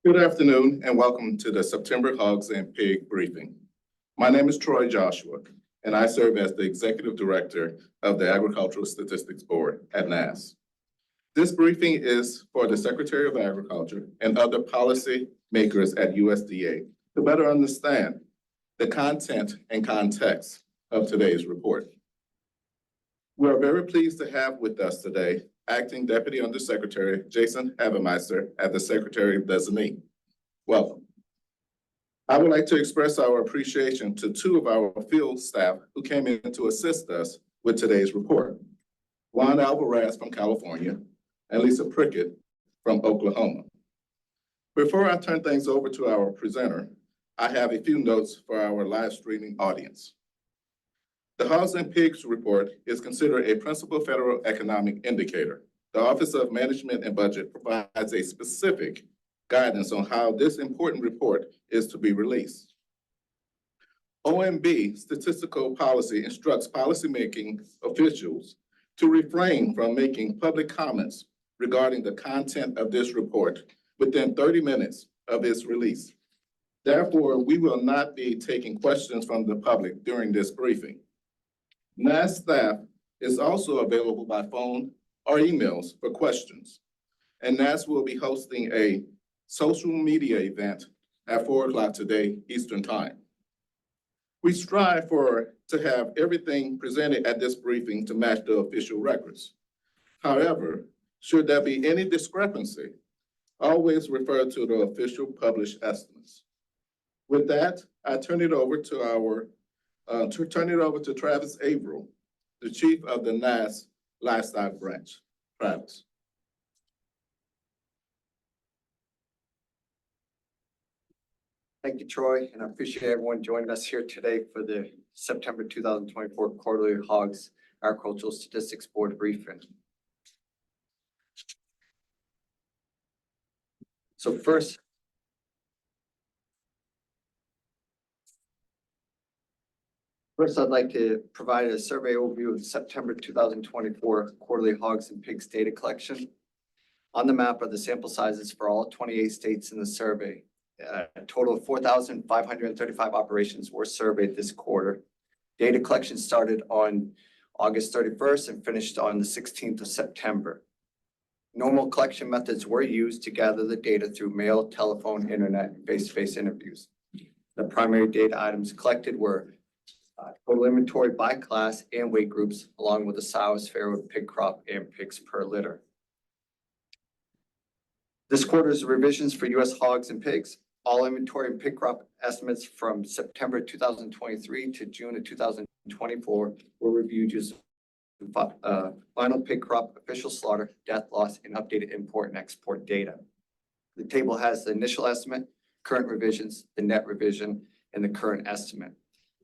Good afternoon and welcome to the September Hogs and Pig briefing. My name is Troy Joshua and I serve as the Executive Director of the Agricultural Statistics Board at NASS. This briefing is for the Secretary of Agriculture and other policy makers at USDA to better understand the content and context of today's report. We are very pleased to have with us today Acting Deputy Undersecretary Jason Havermeister as the Secretary Designee. Welcome. I would like to express our appreciation to two of our field staff who came in to assist us with today's report. Juan Alvarez from California and Lisa Prickett from Oklahoma. Before I turn things over to our presenter, I have a few notes for our live streaming audience. The Hogs and Pigs report is considered a principal federal economic indicator. The Office of Management and Budget provides a specific guidance on how this important report is to be released. OMB statistical policy instructs policymaking officials to refrain from making public comments regarding the content of this report within 30 minutes of its release. Therefore, we will not be taking questions from the public during this briefing. NASS staff is also available by phone or emails for questions, and NASS will be hosting a social media event at 4 o'clock today, Eastern Time. We strive to have everything presented at this briefing to match the official records. However, should there be any discrepancy, always refer to the official published estimates. With that, I turn it over to Travis Averill, the Chief of the NASS Livestock Branch. Travis. Thank you, Troy, and I appreciate everyone joining us here today for the September 2024 quarterly Hogs Agricultural Statistics Board briefing. So first, I'd like to provide a survey overview of the September 2024 quarterly Hogs and Pigs data collection. On the map are the sample sizes for all 28 states in the survey. A total of 4,535 operations were surveyed this quarter. Data collection started on August 31st and finished on the 16th of September. Normal collection methods were used to gather the data through mail, telephone, internet, and face-to-face interviews. The primary data items collected were total inventory by class and weight groups, along with the sows, farrowed pig crop, and pigs per litter. This quarter's revisions for U.S. hogs and pigs. All inventory and pig crop estimates from September 2023 to June of 2024 were reviewed using final pig crop, official slaughter, death loss, and updated import and export data. The table has the initial estimate, current revisions, the net revision, and the current estimate.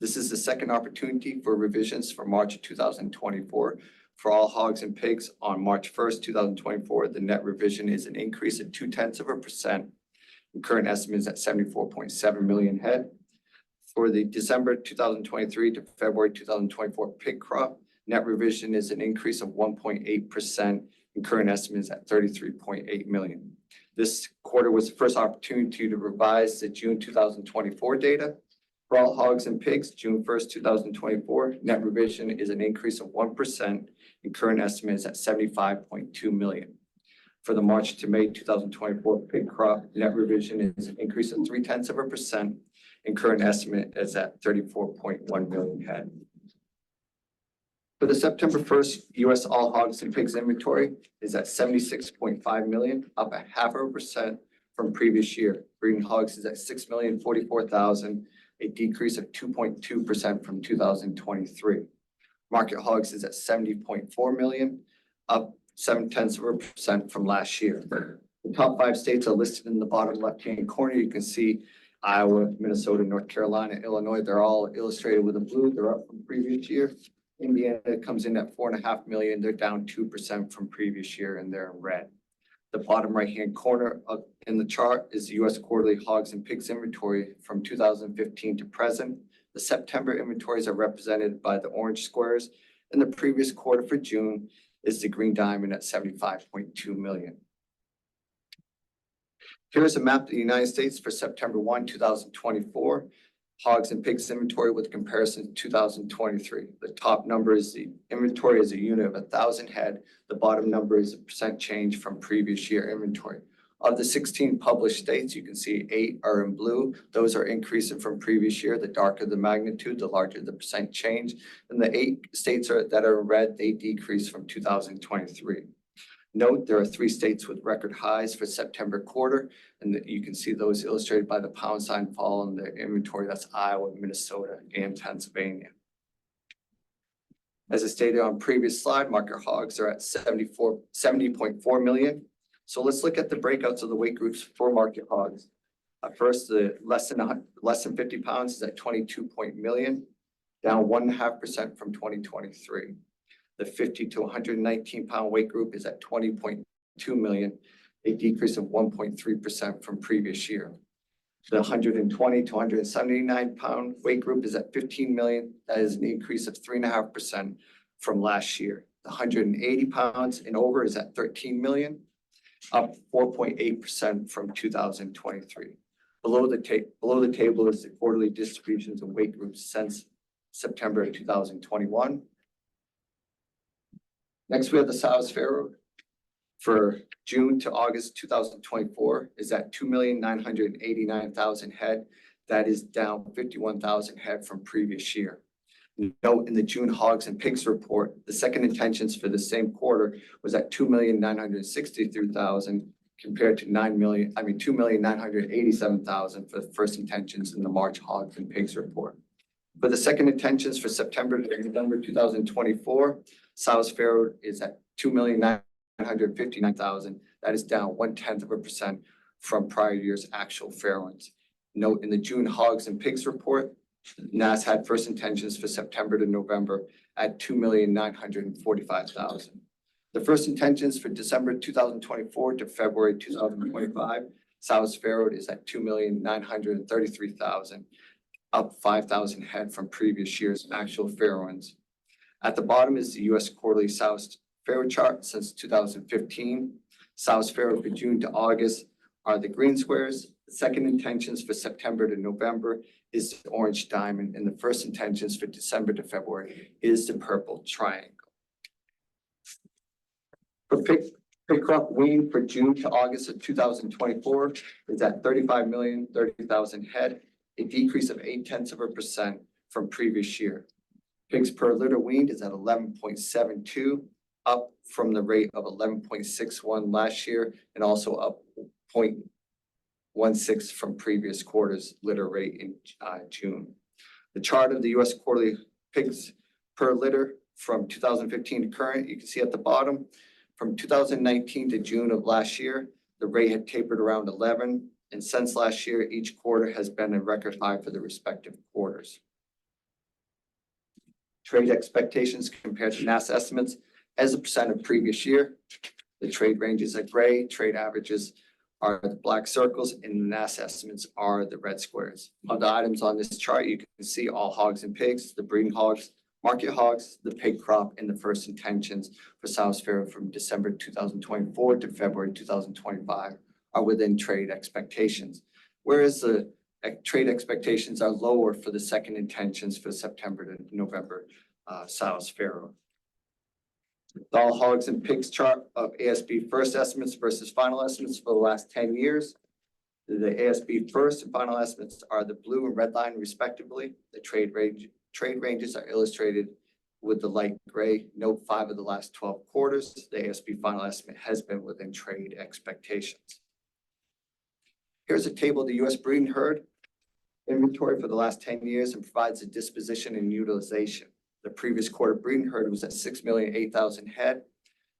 This is the second opportunity for revisions for March of 2024. For all hogs and pigs on March 1st, 2024, the net revision is an increase of 0.2%. The current estimate is at 74.7 million head. For the December 2023 to February 2024 pig crop, net revision is an increase of 1.8%, and current estimate is at 33.8 million. This quarter was the first opportunity to revise the June 2024 data. For all hogs and pigs, June 1st, 2024, net revision is an increase of 1%, and current estimate is at 75.2 million. For the March to May 2024 pig crop, net revision is an increase of 0.3%, and current estimate is at 34.1 million head. For the September 1st, U.S. all hogs and pigs inventory is at 76.5 million, up 0.5% from previous year. Breeding hogs is at 6,044,000. A decrease of 2.2% from 2023. Market hogs is at 70.4 million, up 0.7% from last year. The top 5 states are listed in the bottom left-hand corner. You can see Iowa, Minnesota, North Carolina, Illinois. They're all illustrated with a blue. They're up from previous year. Indiana comes in at 4.5 million. They're down 2% from previous year, and they're in red. The bottom right-hand corner in the chart is the U.S. quarterly hogs and pigs inventory from 2015 to present. The September inventories are represented by the orange squares, and the previous quarter for June is the green diamond at 75.2 million. Here's a map of the United States for September 1, 2024. Hogs and pigs inventory with comparison to 2023. The top number is the inventory as a unit of 1,000 head. The bottom number is a percent change from previous year inventory. Of the 16 published states, you can see 8 are in blue. Those are increasing from previous year. The darker the magnitude, the larger the percent change. And the 8 states that are in red, they decrease from 2023. Note, there are 3 states with record highs for September quarter, and you can see those illustrated by the pound sign fall in the inventory. That's Iowa, Minnesota, and Pennsylvania. As I stated on previous slide, market hogs are at 70.4 million. So let's look at the breakouts of the weight groups for market hogs. First, the less than 50 pounds is at 22 million, down 1.5% from 2023. The 50 to 119 pound weight group is at 20.2 million, a decrease of 1.3% from previous year. The 120 to 179 pound weight group is at 15 million. That is an increase of 3.5% from last year. The 180 pounds and over is at 13 million, up 4.8% from 2023. Below the table is the quarterly distributions of weight groups since September of 2021. Next, we have the sows farrowed for June to August 2024 is at 2,989,000 head. That is down 51,000 head from previous year. Note, in the June hogs and pigs report, the second intentions for the same quarter was at 2,963,000 compared to 2,987,000 for the first intentions in the March hogs and pigs report. For the second intentions for September to November 2024, sows farrowed is at 2,959,000. That is down 0.1% from prior year's actual farrowings. Note, in the June hogs and pigs report, NAS had first intentions for September to November at 2,945,000. The first intentions for December 2024 to February 2025, sows farrowed is at 2,933,000, up 5,000 head from previous year's actual farrowings. At the bottom is the U.S. quarterly sows farrow chart since 2015. Sows farrowed for June to August are the green squares. The second intentions for September to November is the orange diamond, and the first intentions for December to February is the purple triangle. For pig crop wean for June to August of 2024 is at 35,030,000 head, a decrease of 0.8% from previous year. Pigs per litter weaned is at 11.72, up from the rate of 11.61 last year, and also up 0.16 from previous quarter's litter rate in June. The chart of the U.S. quarterly pigs per litter from 2015 to current, you can see at the bottom, from 2019 to June of last year, the rate had tapered around 11, and since last year, each quarter has been a record high for the respective quarters. Trade expectations compared to NAS estimates as a percent of previous year. The trade ranges are gray, trade averages are the black circles, and the NAS estimates are the red squares. Of the items on this chart, you can see all hogs and pigs, the breeding hogs, market hogs, the pig crop, and the first intentions for sows farrowed from December 2024 to February 2025 are within trade expectations, whereas the trade expectations are lower for the second intentions for September to November sows farrowed. The all hogs and pigs chart of ASB first estimates versus final estimates for the last 10 years. The ASB first and final estimates are the blue and red line respectively. The trade ranges are illustrated with the light gray. Note 5 of the last 12 quarters, the ASB final estimate has been within trade expectations. Here's a table of the U.S. breeding herd inventory for the last 10 years and provides a disposition and utilization. The previous quarter breeding herd was at 6,008,000 head.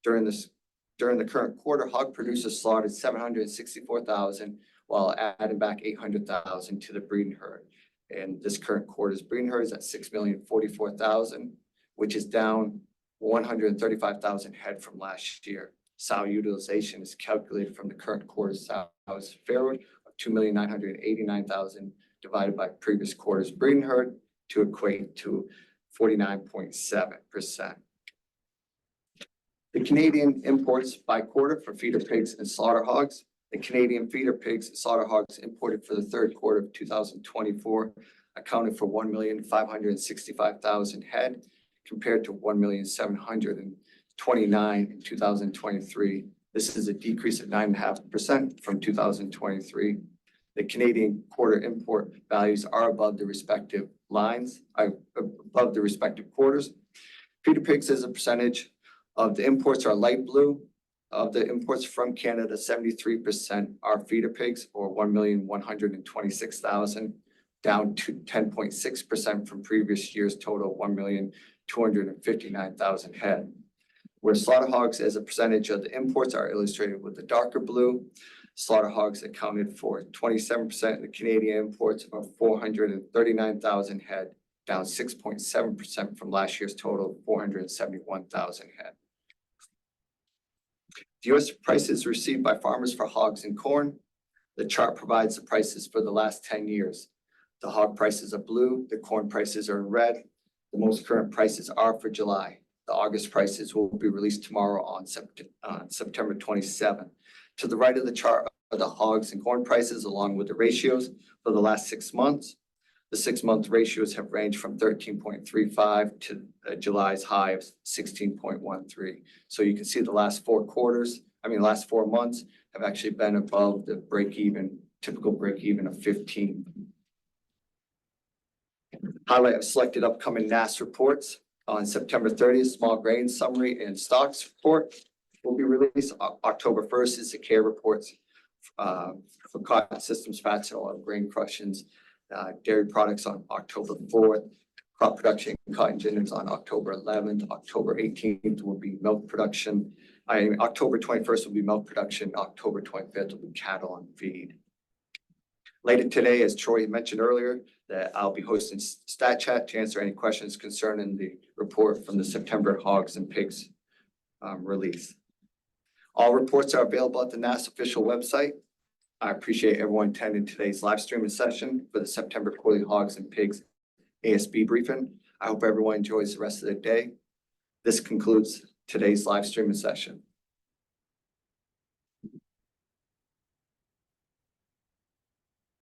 During the current quarter, hog producers slaughtered 764,000 while adding back 800,000 to the breeding herd. And this current quarter's breeding herd is at 6,044,000, which is down 135,000 head from last year. Sow utilization is calculated from the current quarter's sows farrowed of 2,989,000 divided by previous quarter's breeding herd to equate to 49.7%. The Canadian imports by quarter for feeder pigs and slaughter hogs The Canadian feeder pigs and slaughter hogs imported for the third quarter of 2024 accounted for 1,565,000 head compared to 1,729,000 in 2023. This is a decrease of 9.5% from 2023. The Canadian quarter import values are above the respective lines, above the respective quarters. Feeder pigs as a percentage of the imports are light blue. Of the imports from Canada, 73% are feeder pigs, or 1,126,000, down to 10.6% from previous year's total 1,259,000 head. Where slaughter hogs as a percentage of the imports are illustrated with the darker blue. Slaughter hogs accounted for 27% of the Canadian imports of 439,000 head, down 6.7% from last year's total of 471,000 head. The U.S. prices received by farmers for hogs and corn. The chart provides the prices for the last 10 years. The hog prices are blue, the corn prices are in red. The most current prices are for July. The August prices will be released tomorrow on September 27th. To the right of the chart are the hogs and corn prices along with the ratios for the last 6 months. The 6-month ratios have ranged from 13.35 to July's high of 16.13. So you can see the last 4 months have actually been above the typical break even of 15. Highlight of selected upcoming NASS reports. On September 30th, small grain summary and stocks report will be released. October 1st is the care reports for cotton systems, fats, and oil grain crushings. Dairy products on October 4th, crop production and cotton ginnims on October 11th. October 18th will be milk production. October 21st will be milk production. October 25th will be cattle and feed. Later today, as Troy mentioned earlier, that I'll be hosting Stat Chat to answer any questions concerning the report from the September hogs and pigs release. All reports are available at the NASS official website. I appreciate everyone attending today's live streaming session for the September quarterly hogs and pigs ASB briefing. I hope everyone enjoys the rest of the day. This concludes today's live streaming session.